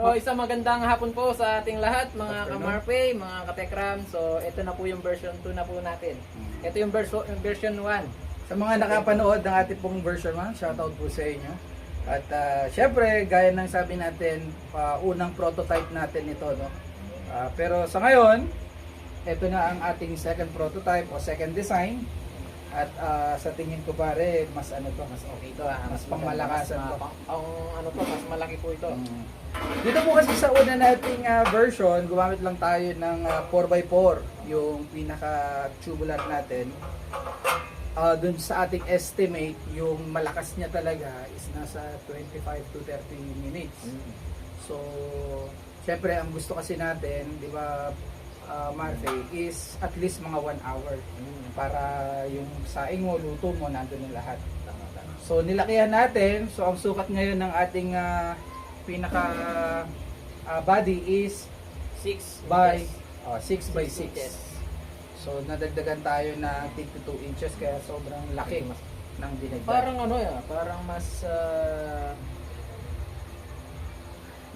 So, isang magandang hapon po sa ating lahat, mga ka-Marpe, mga ka-Tekram. So, ito na po yung version 2 na po natin. Ito yung version 1. Sa mga nakapanood ng ating pong version 1, shoutout po sa inyo. At syempre, gaya ng sabi natin, unang prototype natin ito, no? Pero sa ngayon, ito na ang ating second prototype o second design. At sa tingin ko pare, mas ano to, mas okay to, mas pangmalakasan to. Mas malaki po ito. Dito po kasi sa una nating version, gumamit lang tayo ng 4x4, yung pinaka tubular natin. Dun sa ating estimate, yung malakas niya talaga is nasa 25 to 30 minutes. So, syempre ang gusto kasi natin, di ba, Marfe, is at least mga 1 hour para yung saing mo, luto mo, nandun yung lahat. So, nilakihan natin. So, ang sukat ngayon ng ating pinaka body is 6 by 6 by 6. inches. So, nadagdagan tayo na 2 inches kaya sobrang laki ng dinagdag. Parang parang mas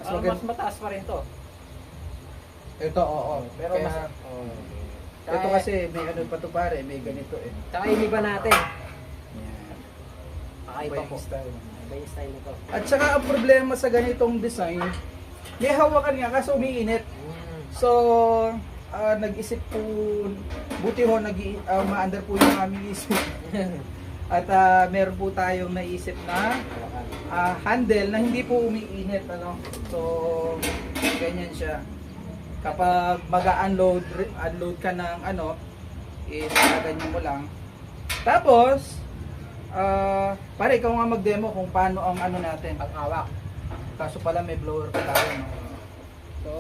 maganda. mas mataas pa rin to. Ito, oo. Pero Kaya, mas ito kasi may ano pa to pare, may ganito eh. Tsaka iniba natin. Yan. Kakaiba po. Style. Iba yung style nito. At saka ang problema sa ganitong design, may hawakan nga kasi umiinit. So, nag-isip po, buti ho, maandar po yung aming isip. At meron po tayong naisip na handle na hindi po umiinit. Ano? So, ganyan siya. Kapag mag-unload ka ng ganyan mo lang. Tapos, pare, ikaw nga mag-demo kung paano ang natin, pag-hawak. Kaso pala may blower pa tayo. No? So,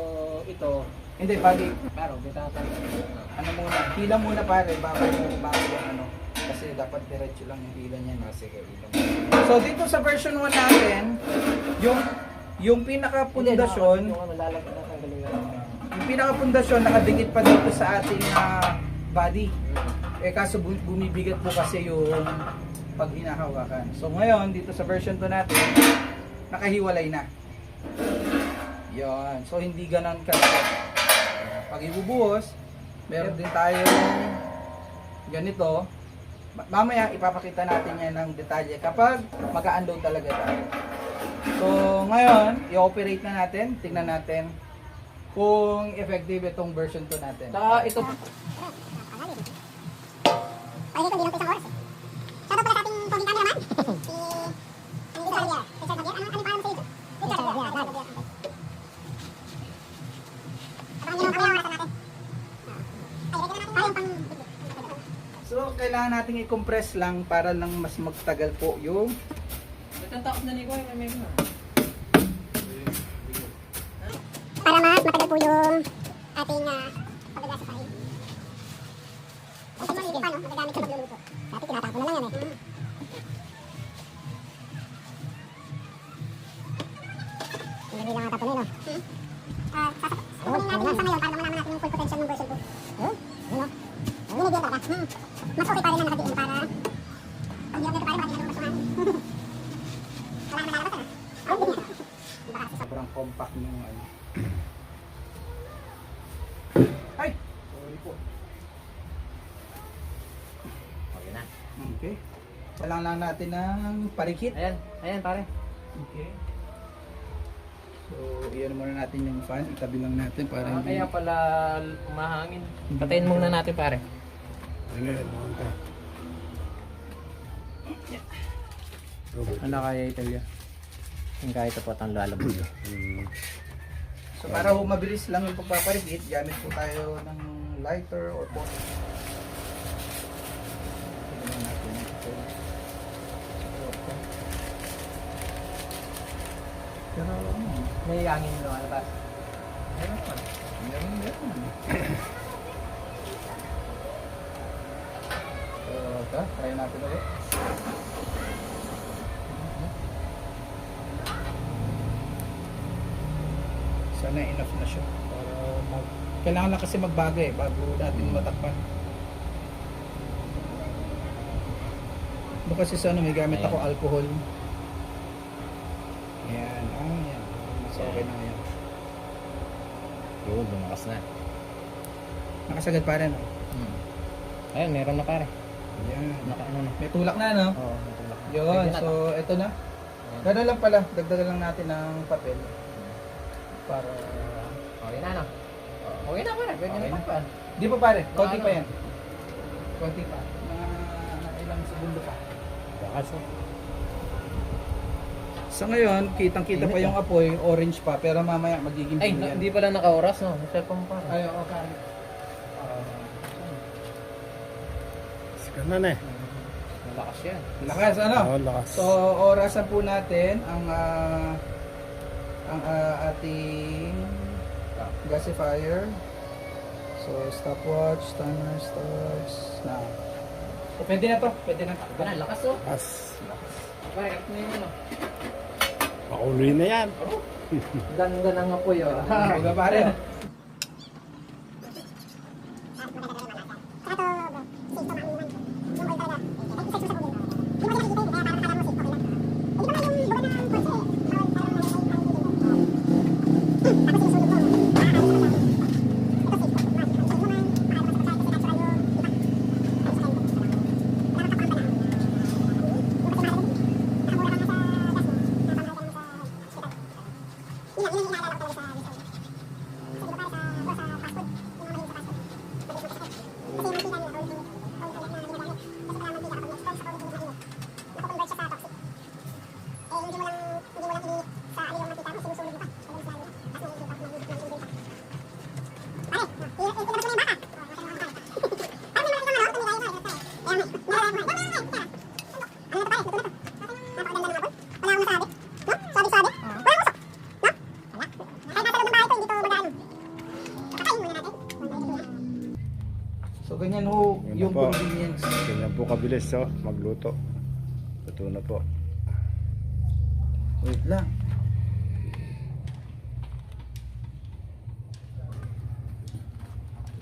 ito, hindi, bali, Pero, bitatan. muna, hila muna pare, bago yung kasi dapat diretso lang yung hila niya. Sige, hila muna. So, dito sa version 1 natin, yung pinaka-pundasyon, yung pinaka-pundasyon nakadikit pa dito sa ating body. Kaso bumibigat po kasi yung pag hinahawakan. So ngayon, dito sa version 2 natin, nakahiwalay na. Yon. So hindi ganon kalaki. Pag ibubuhos, meron din tayong ganito. Mamaya ipapakita natin yan ng detalye kapag mag-unload talaga tayo. So ngayon, i-operate na natin. Tingnan natin kung effective itong version 2 natin. Saka ito, Ay, ito hindi lang isang oras eh. Shoutout pala sa ating poging cameraman. Si Javier. Si Sir Javier. Ano pangalan mo sa ito? Si Sir Javier. Abangan nyo naman kami ang orasan natin. Ay, ready na natin yung pang... So kailangan nating i-compress lang para lang mas magtagal po yung nagtatapos na ni Koy, may mga. Para mas matagal po yung ating paggagasify. Kasi mali, paano? Magagamit sa pagluluto. Dati tinatapon na lang yan eh. Hindi lang natapon yun, no? Sasapunin natin yun sa ngayon para malaman natin yung full potential ng version 2. Yun, no? Ang ginigyan talaga. Mas okay pa rin na nakadiin para pag hirap nito pare, baka hindi na lumasuhan. Wala naman lalabas na. Ang hindi niya. Diba kasi sobrang compact ng Ay! Sorry po. Okay na. Okay. Kailangan lang natin ng parikit. Ayan pare. Okay. So, iyan muna natin yung fan. Itabi lang natin para hindi... Kaya pala mahangin. Patayin muna natin pare. Ano kaya ito yan? Yung kahit po ang lalabog. So, para ho mabilis lang yung pagpaparikit, gamit po tayo ng lighter or bottle. Tignan natin ito. Pero, May hangin mo alabas. meron pa. Meron. So, ito, try natin ulit. Sana enough na siya para kailangan lang kasi magbago bago natin matakpan. Kasi sa may gamit ako alcohol. Yan, yan. Mas okay na yan. Yun, lumakas na. Nakasagad pa rin. Oh. Ayun, meron na pare. Yan. Ano na. May tulak na, no? Oo, natulak na. Yun, Pwede na so to. ito na. Ayan. Gano'n lang pala, dagdagan lang natin ng papel para... Okay na, no? Okay na pare, pwede Okay na na. pa. Di pa pare, konti Ano? pa yan. Konti pa. Mga ilang segundo pa. Bakas oh. So ngayon, kitang-kita pa Init, yung apoy, orange pa, pero mamaya magiging Ay, blue yan. hindi pala naka-oras, no? Sa cellphone pa. Ay, oo, pare. Ganun eh. Malakas yan. Lakas, ano? Oo, lakas. So, orasan po natin ang ating gasifier. So, stopwatch, timer starts now. So, pwede na to. Pwede na. Ito na, lakas oh. Lakas. Pare, kat mo yung ano. Pakuloy na yan. Ganda ng apoy oh. Huwag pare. So ganyan ho Ganyan yung po. convenience. Ganyan po kabilis oh, magluto. Luto na po. Wait lang.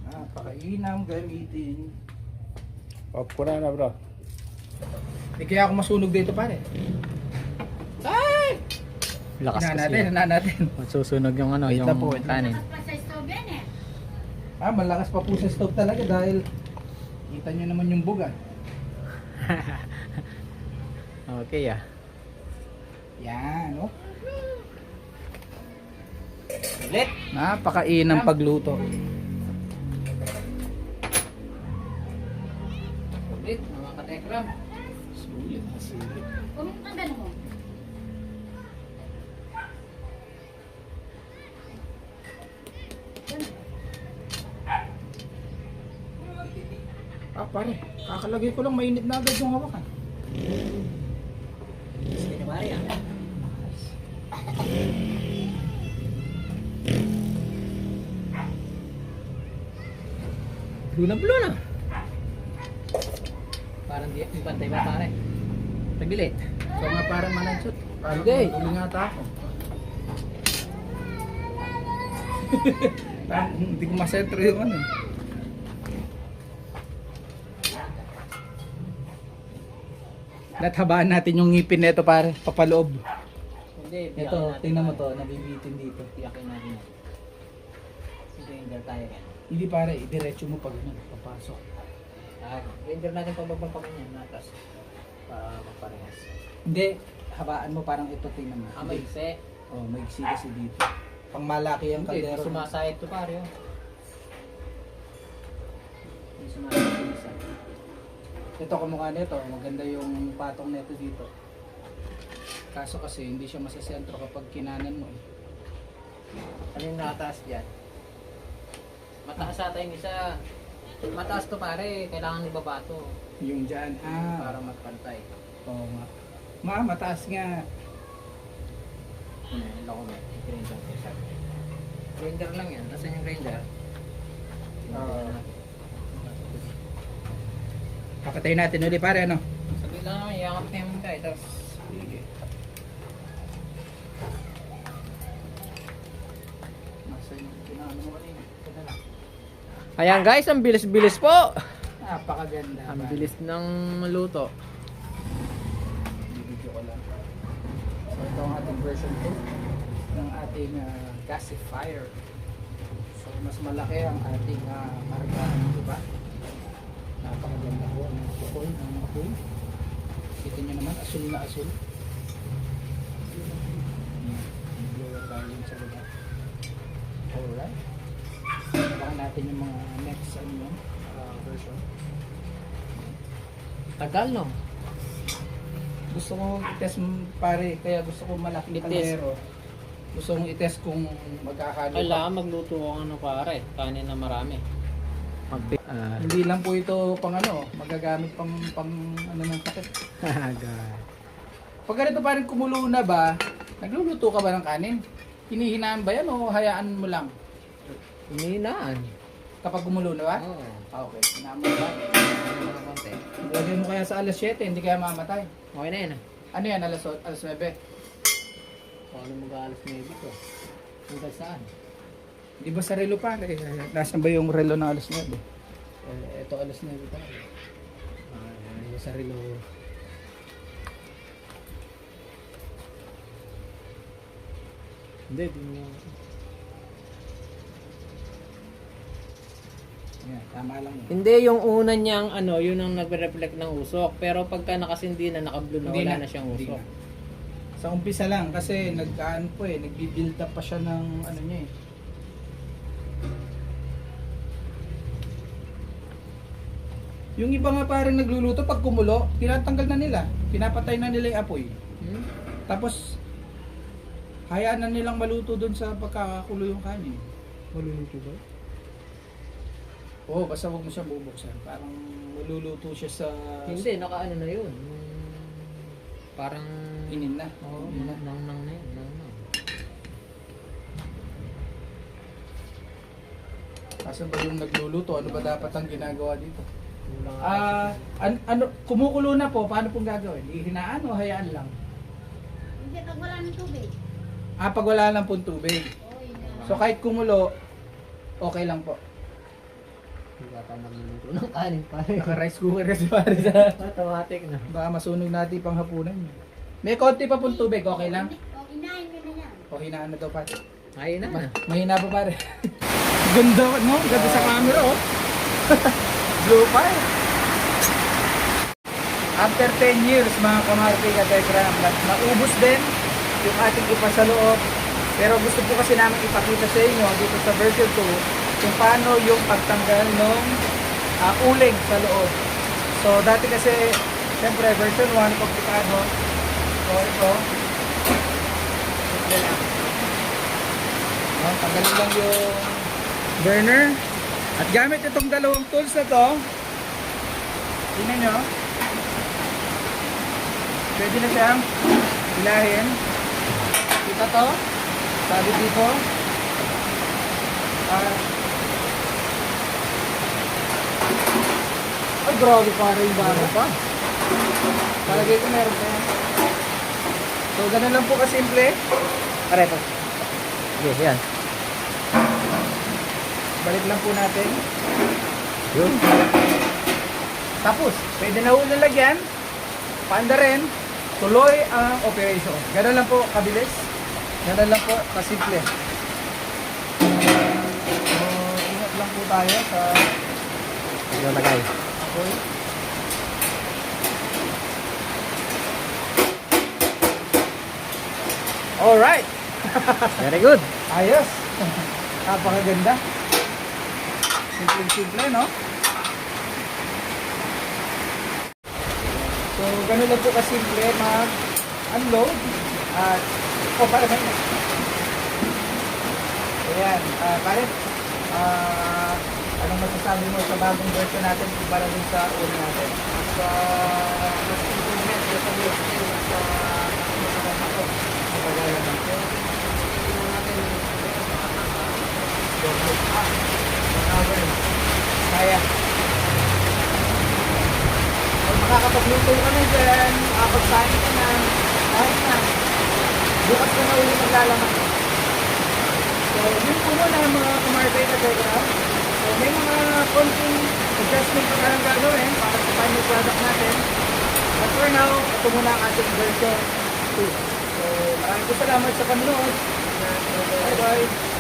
Napakainam gamitin. Off ko na bro. Hindi kaya ako masunog dito pare. Ay! Lakas Hina natin. Masusunog yung ano, Wait yung lang po, wait lang. kanin. Malakas pa po sa stove talaga dahil kita nyo naman yung buga. Okay ah. Yan, oh. Ulit. Napakainam pagluto. Ulit, mga katekram. Sulit na sulit. Ah, pare, kakalagay ko lang mainit na agad yung hawakan. Sige na pare ah. Blue na blue na. Parang di bantay ba pare? Tagilit. So nga parang manansot. Parang Okay. huli nga ata ako. Parang hindi ko masentro yung ano. Nathabaan natin yung ngipin nito pare, papaloob. Hindi, Ito, tingnan mo to, nabibitin dito. Tiyakin natin yan. Grinder tayo yan. Hindi pare, idiretso mo pag ano, papasok. Grinder natin pababang pa ganyan natas. Para magparehas. Hindi, habaan mo parang ito, tingnan mo. May ise. Oh, may iksi kasi dito. Pang malaki ang Hindi, kaldero. sumasayad to pare oh. Hindi sumasayad yung isa. Ito kamukha nito, maganda yung patong nito dito. Kaso kasi hindi siya masasentro kapag kinanan mo eh. Ano yung nakataas dyan? Mataas ata yung isa. Mataas to pare, kailangan ibaba to. Yung dyan, Para magpantay. oo nga. Mataas nga. Ano ko ba? Grinder ko siya. Grinder lang yan. Nasaan yung grinder? Papatayin natin ulit pare, ano? Sabi lang naman, yakap na yung tayo. Tapos, Sige. Nasa yung kinaano mo kanina. Ito na lang. ayan guys, ang bilis-bilis po. Napakaganda. Ang pare. bilis ng luto. Video ko lang. So ito ang ating version 2 ng ating gasifier. So mas malaki ang ating karga, di ba? Napakaganda po ang apoy, ang apoy. Kita nyo naman, asul na asul. Blower tayo sa baba. Alright. Baka natin yung mga next version. Tagal, no? Gusto ko i-test pare, kaya gusto ko malaking I-test. kaldero. Gusto kong i-test kung magkakano. Kailangan magluto ko ano pare, kanin na marami. Hindi lang po ito pang magagamit pang ano ng sakit. Pag ganito parang kumulo na ba, nagluluto ka ba ng kanin? Hinihinaan ba yan o hayaan mo lang? Hinihinaan. Kapag kumulo na ba? Oo. Okay, hinaan mo ba? Mga konti. Lagyan mo kaya sa alas 7, hindi kaya mamatay. Okay na yun ah. Ano yan, alas 9? Kung ano mag-aalas 9 ko. Hanggang saan? Di ba sa relo pa? Nasaan ba yung relo ng alas 9? Ito alas 9 pa. Yung sa relo. Hindi, di mo. Yan, tama lang yun. Hindi, yung una niyang ano, yun ang nagre-reflect ng usok. Pero pagka nakasindi na, naka-blue na, Hindi wala na siyang Hindi usok. na. Sa umpisa lang kasi nagkaan po nagbi-build up pa siya ng ano niya eh. Yung iba nga parang nagluluto pag kumulo, tinatanggal na nila, pinapatay na nila yung apoy. Hmm? Tapos hayaan na nilang maluto doon sa pagkakakulo yung kanin. Maluluto ba? Oo, basta huwag mo siya bubuksan. Parang maluluto siya sa Hindi, naka-ano na yun. Parang... inin na. Oo, Inin na. nang na yun. Nang. Kaso ba yung nagluluto, ano ba dapat ang ginagawa dito? Kulang Ano, kumukulo na po, paano pong gagawin? Ihinaan o hayaan lang? Hindi, pag wala ng tubig. Pag wala lang pong tubig. Oo, yun na. So kahit kumulo, okay lang po. Hindi ka magluluto ng kanin pare. Naka-rice cooker kasi pare sa... Automatic na. Baka masunog natin pang hapunan. May konti pa pong tubig, okay lang? O, inahin mo na yan. O hinaan na daw pare. Ayun na. Mahina pa pare. Ganda, no? Ganda sa camera, oh. Blue fire. After 10 years, mga kamarpi ka Telegram, naubos din yung ating ipa sa loob. Pero gusto po kasi namin ipakita sa inyo dito sa version 2 kung paano yung pagtanggal ng uling sa loob. So dati kasi, siyempre version 1, komplikado. So ito, simple lang. Tanggalin lang yung burner. At gamit itong dalawang tools na to, tingnan nyo, pwede na siyang hilahin. Kita to, sabi dito, ay grabe para yung bago pa. Palagay ko meron pa yan. So ganun lang po kasimple. Pareto. Yes, yan. Balik lang po natin. Yun. Tapos, pwede na ulo lagyan. Paanda rin. Tuloy ang operation. Ganun lang po kabilis. Ganun lang po kasimple. So, ingat lang po tayo sa Lagay. apoy. Alright! Very good. Ayos! Napakaganda. Simple-simple, no? So, ganun lang po kasimple mag-unload at para may ayan, pare, anong masasabi mo sa bagong version natin kumpara dun sa una natin? Sa mas improvement sa version sa ako. Kapagaya natin. Tingnan natin. Kaya. Pag makakapagluto ka na dyan, makakapagsahin ka na, kahit na, bukas ka na ulit maglalaman. So, yun po muna mga kumarbay na diagram. So, may mga konting adjustment pa lang gagawin para sa final product natin. But for now, ito muna ang ating version 2. So, maraming salamat sa panonood. Bye-bye!